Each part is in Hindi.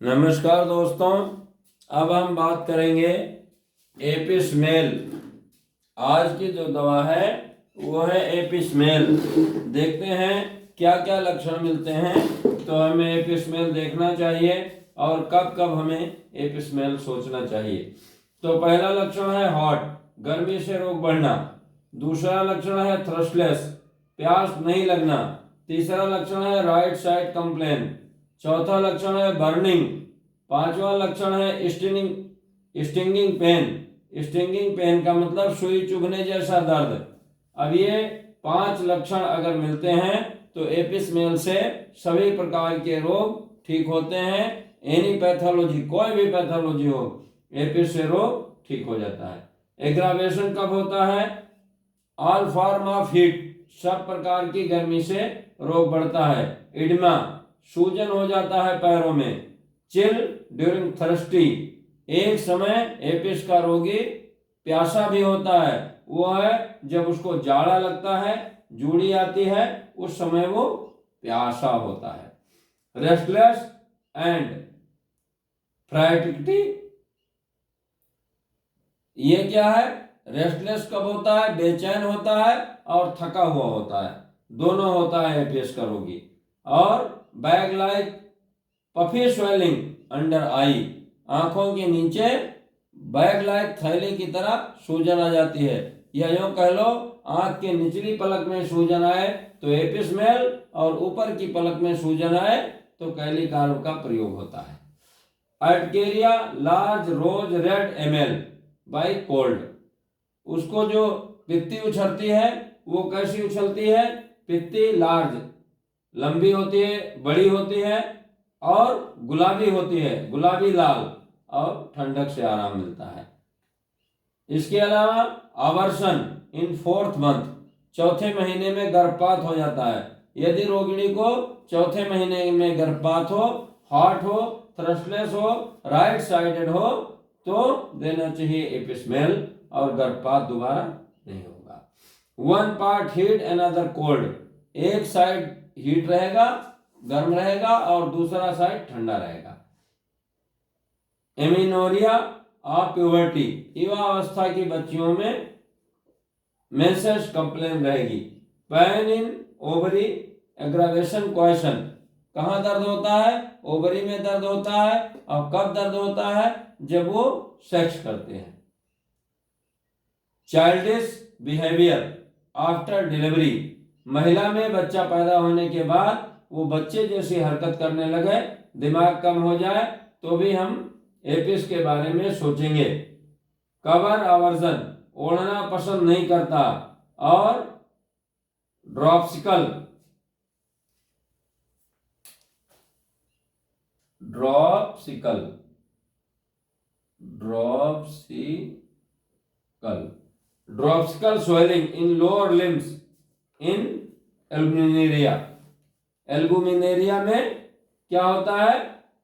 नमस्कार दोस्तों, अब हम बात करेंगे एपिसमेल। आज की जो दवा है वो है एपिसमेल। देखते हैं क्या क्या लक्षण मिलते हैं तो हमें एपिसमेल देखना चाहिए और कब कब हमें एपिसमेल सोचना चाहिए। तो पहला लक्षण है हॉट, गर्मी से रोग बढ़ना। दूसरा लक्षण है थ्रस्टलेस, प्यास नहीं लगना। तीसरा लक्षण है राइट साइड कंप्लेन। चौथा लक्षण है बर्निंग। पांचवा लक्षण है स्टिंगिंग पेन। स्टिंगिंग पेन का मतलब सुई चुभने जैसा दर्द। अब ये 5 लक्षण अगर मिलते हैं तो एपिसमेल से सभी प्रकार के रोग ठीक होते हैं। एनी पैथोलॉजी, कोई भी पैथोलॉजी हो, एपिस से रोग ठीक हो जाता है। एग्रावेशन कब होता है? ऑल फॉर्म ऑफ हीट, सब प्रकार की गर्मी से रोग बढ़ता है। इडमा, सूजन हो जाता है पैरों में। चिल ड्यूरिंग थर्स्टी, एक समय एपिस का रोगी प्यासा भी होता है। वो है जब उसको जाड़ा लगता है, जूड़ी आती है, उस समय वो प्यासा होता है। रेस्टलेस एंड फ्रैटिसिटी, ये क्या है? रेस्टलेस कब होता है? बेचैन होता है और थका हुआ होता है, दोनों होता है एपिस का रोगी। और bag like puffy swelling under eye, आंखों के नीचे बैग लाइक थैली की तरह सूजन आ जाती है, या यूं कह लो आंख के निचली पलक में सूजन आए तो एपिसमेल, और ऊपर की पलक में सूजन आए तो कैलिकार्ब का प्रयोग होता है। Urticaria large rose red ML by cold, उसको जो पित्ती उछलती है वो कैसी उछलती है? पित्ती लार्ज, लंबी होती है, बड़ी होती है और गुलाबी होती है, गुलाबी लाल, और ठंडक से आराम मिलता है। इसके अलावा आवर्षण इन 4th मंथ, चौथे महीने में गर्भपात हो जाता है। यदि रोगिणी को चौथे महीने में गर्भपात हो, हॉट हो, थ्रस्टलेस हो, राइट साइडेड हो, तो देना चाहिए एपिसमेल और गर्भपात दोबारा नहीं होगा। 1 पार्ट हीट अनदर कोल्ड, एक साइड हीट रहेगा, गर्म रहेगा, और दूसरा साइड ठंडा रहेगा। एमिनोरिया ऑफ प्यूबर्टी, युवा अवस्था की बच्चियों में मेंसेस कंप्लेन रहेगी। Pain in ovary aggravation question, कहाँ दर्द होता है? ओवरी में दर्द होता है। और कब दर्द होता है? जब वो सेक्स करते हैं। चाइल्डिश बिहेवियर आफ्टर डिलीवरी, महिला में बच्चा पैदा होने के बाद वो बच्चे जैसी हरकत करने लगे, दिमाग कम हो जाए, तो भी हम एपिस के बारे में सोचेंगे। कवर आवर्जन, ओढ़ना पसंद नहीं करता। और dropsical, dropsical dropsical dropsical swelling in lower limbs in albuminuria, albuminuria में क्या होता है?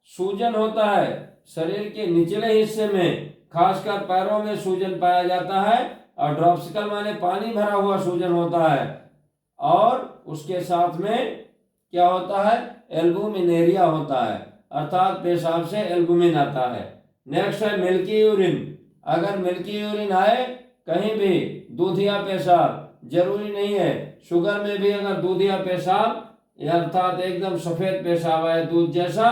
सूजन होता है शरीर के निचले हिस्से में, खासकर पैरों में सूजन पाया जाता है। और ड्रॉप्सिकल माने पानी भरा हुआ सूजन होता है। और उसके साथ में क्या होता है? एल्बुमिनेरिया होता है, अर्थात पेशाब से एल्बुमिन आता है। नेक्स्ट है मिल्की यूरिन, अगर मिल्की यूरिन आए कहीं भी, दूधिया पेशाब, जरूरी नहीं है, शुगर में भी अगर दूधिया पेशाब, अर्थात एकदम सफेद पेशाब आए दूध जैसा,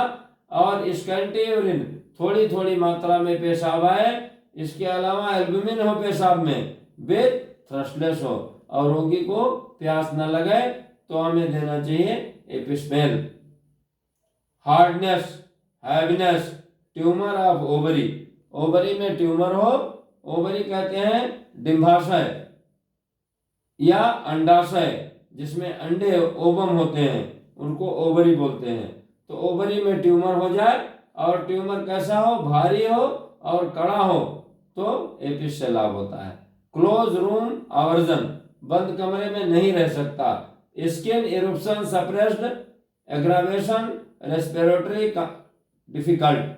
और स्कैंटी यूरिन, थोड़ी थोड़ी मात्रा में पेशाब आए, इसके अलावा एल्बुमिन हो पेशाब में, विद थ्रस्टलेस हो, और रोगी को प्यास न लगे, तो हमें देना चाहिए Apis mel. Hardness, heaviness, tumour of ovary, ovary में ट्यूमर हो, ओवरी कहते हैं डिंभाशय या अंडाशय, जिसमें अंडे ओवम होते हैं, उनको ओवरी बोलते हैं। तो ओवरी में ट्यूमर हो जाए, और ट्यूमर कैसा हो? भारी हो और कड़ा हो, तो एपिस से लाभ होता है। क्लोज रूम आवर्जन, बंद कमरे में नहीं रह सकता। Skin eruption suppressed, aggravation respiratory difficult,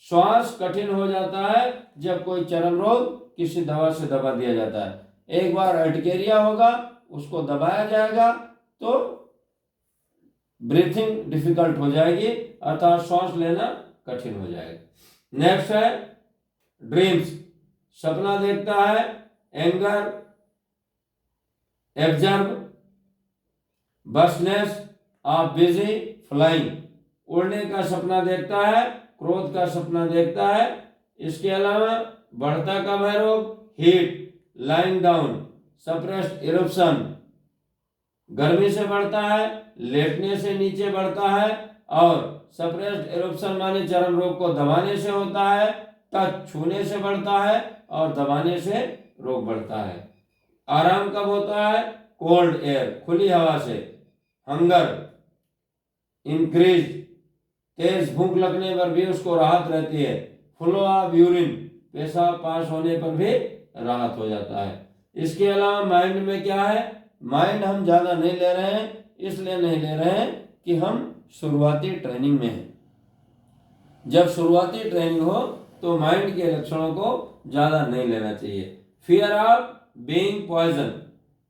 श्वास कठिन हो जाता है जब कोई चर्म रोग किसी दवा से दबा दिया जाता है। एक बार अर्टिकेरिया होगा, उसको दबाया जाएगा तो ब्रीथिंग डिफिकल्ट हो जाएगी, अर्थात सांस लेना कठिन हो जाएगा। नेक्स्ट है ड्रीम्स, सपना देखता है, anger, observe, busyness of busy, flying, उड़ने का सपना देखता है, क्रोध का सपना देखता है। इसके अलावा बढ़ता कब है रोग, heat, lying down, suppressed eruption, गर्मी से बढ़ता है, लेटने से नीचे बढ़ता है, और सप्रेस्ड इरप्शन माने चर्म रोग को दबाने से होता है, टच छूने से बढ़ता है और दबाने से रोग बढ़ता है। आराम कब होता है, कोल्ड एयर, खुली हवा से। हंगर इंक्रीज, तेज भूख लगने पर भी उसको राहत रहती है। फ्लो ऑफ यूरिन, पेशाब पास होने पर भी राहत हो जाता है। इसके अलावा माइंड में क्या है, माइंड हम ज्यादा नहीं ले रहे हैं, इसलिए नहीं ले रहे हैं कि हम शुरुआती ट्रेनिंग में हैं। जब शुरुआती ट्रेनिंग हो तो माइंड के लक्षणों को ज्यादा नहीं लेना चाहिए। फियर ऑफ बीइंग पॉइजन,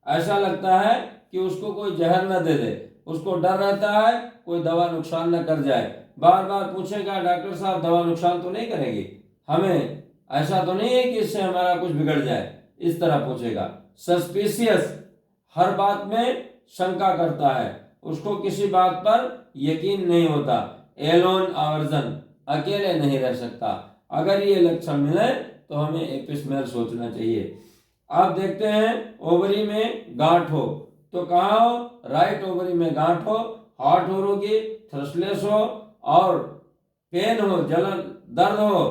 ऐसा लगता है कि उसको कोई जहर न दे दे, उसको डर रहता है कोई दवा नुकसान न कर जाए, बार बार पूछेगा डॉक्टर साहब दवा नुकसान तो नहीं करेगी, हमें ऐसा तो नहीं है कि इससे हमारा कुछ बिगड़ जाए, इस तरह पूछेगा। सस्पिशियस, हर बात में शंका करता है, उसको किसी बात पर यकीन नहीं होता। एलोन आवर्जन, अकेले नहीं रह सकता। अगर ये लक्षण मिले तो हमें एपिस्मेल सोचना चाहिए। आप देखते हैं ओवरी में गांठ हो तो कहाँ हो, राइट ओवरी में गांठ हो, हॉट हो रोगी, थ्रसलेस हो और पेन हो, जलन, दर्द हो,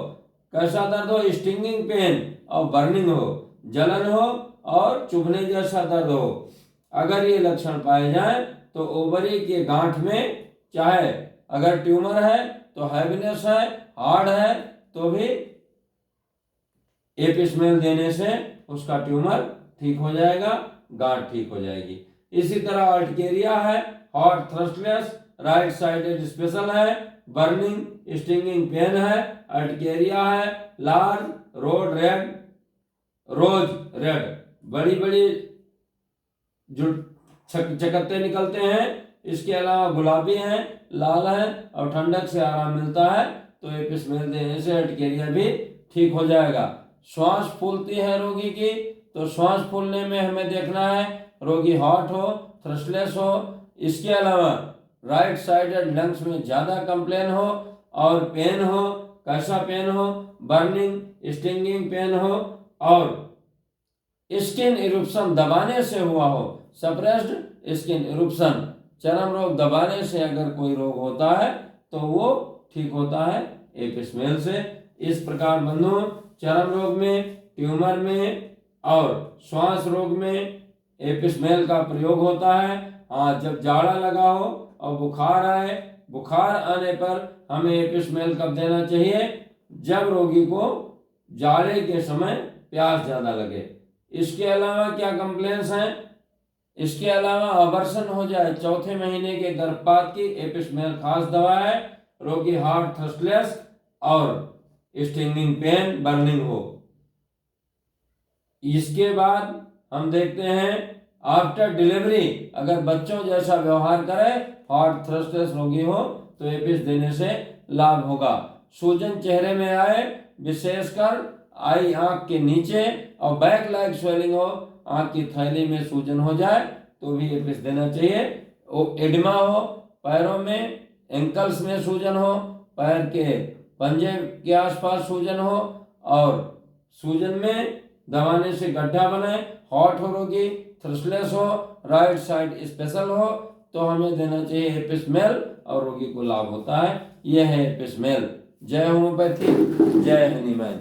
कैसा दर्द हो, स्टिंगिंग पेन और बर्निंग हो, जलन हो और चुभने जैसा दर्द हो। अगर ये लक्षण पाए जाएं तो ओवरी के गांठ में चाहे अगर ट्यूमर है तो हैवीनेस है, हार्ड है तो भी एपिस्मेल देने से उसका ट्यूमर ठीक हो जाएगा, गांठ ठीक हो जाएगी। इसी तरह अर्टिकेरिया है, हॉट, थ्रस्टलेस, राइट साइडेड स्पेशल है, बर्निंग, स्टिंगिंग पेन है, अर्टिकेरिया है, लार्ज रोज रेड, बड़ी बड़ी जो चकत्ते निकलते हैं। इसके अलावा गुलाबी हैं, लाल है और ठंडक से आराम मिलता है, तो एपिस्मेल देने से अर्टिकेरिया भी ठीक हो जाएगा। श्वास फूलती है रोगी की तो श्वास फूलने में हमें देखना है रोगी हॉट हो, थ्रस्टलेस हो। इसके अलावा राइट साइडेड लंग्स में ज्यादा कंप्लेन हो और पेन हो, कैसा पेन हो, बर्निंग, स्टिंगिंग पेन हो और स्किन इरुप्शन दबाने से हुआ हो, सप्रेस्ड स्किन इरुप्शन, चर्म रोग दबाने से अगर कोई रोग होता है तो वो ठीक होता है एपिस्मेल से। इस प्रकार बंधुओं चर्म रोग में, ट्यूमर में और श्वास रोग में एपिस्मेल का प्रयोग होता है। हाँ, जब जाड़ा लगा हो और बुखार आए, बुखार आने पर हमें एपिस्मेल कब देना चाहिए, जब रोगी को जाड़े के समय प्यास ज्यादा लगे। इसके अलावा क्या कंप्लेंट्स हैं, इसके अलावा अबॉर्शन हो जाए, चौथे महीने के गर्भपात की, एपिस्मेल खास दवा है। रोगी हार्ट, थ्रस्टलेस और स्टिंगिंग पेन, बर्निंग हो। इसके बाद हम देखते हैं आफ्टर डिलीवरी अगर बच्चों जैसा व्यवहार करे, हार्ट, थ्रस्टलेस रोगी हो तो एपिस देने से लाभ होगा। सूजन चेहरे में आए, विशेषकर आई आंख के नीचे और बैक लाइक स्वेलिंग हो, आंख की थैली में सूजन हो जाए तो भी एपिस देना चाहिए। एडिमा हो, पैरों में, एंकल्स में सूजन हो, पैर के पंजे के आसपास सूजन हो और सूजन में दबाने से गड्ढा बने, हॉट हो रोगी, थ्रस्टलेस हो, राइट साइड स्पेशल हो तो हमें देना चाहिए एपिस्मेल और रोगी को लाभ होता है। यह है एपिस्मेल। जय होम्योपैथी, जय हनीमैन।